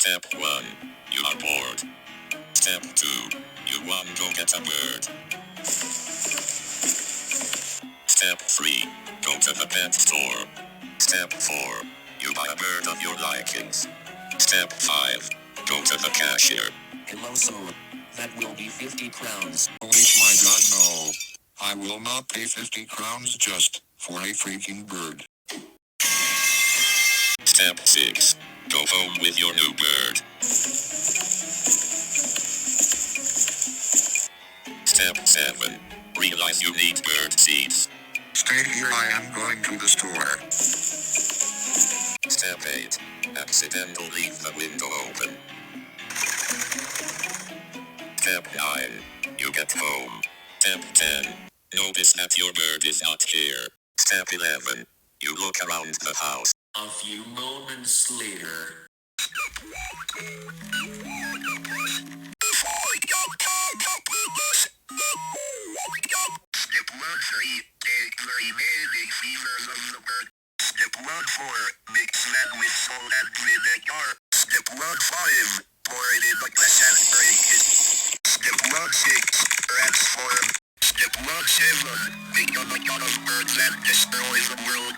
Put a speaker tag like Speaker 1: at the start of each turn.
Speaker 1: Step 1. You are bored. Step 2. You want to get a bird. Step 3. Go to the pet store. Step 4. You buy a bird of your likings. Step 5. Go to the cashier.
Speaker 2: Hello sir. That will be 50 crowns.
Speaker 3: Oh my god no. I will not pay 50 crowns just for a freaking bird.
Speaker 1: Step 6. Go home with your new bird. Step 7. Realize you need bird seeds.
Speaker 3: Stay here, I am going to the store.
Speaker 1: Step 8. Accidentally leave the window open. Step 9. You get home. Step 10. Notice that your bird is not here. Step 11. You look around the house.
Speaker 2: A few moments later.
Speaker 4: Step 1-3. Take the remaining fevers of the bird. Step 1-4. Mix that with salt and vinegar. Step 1-5. Pour it in the glass and break it. Step 1-6. Transform. Step 1-7. Become a god of birds and destroy the world.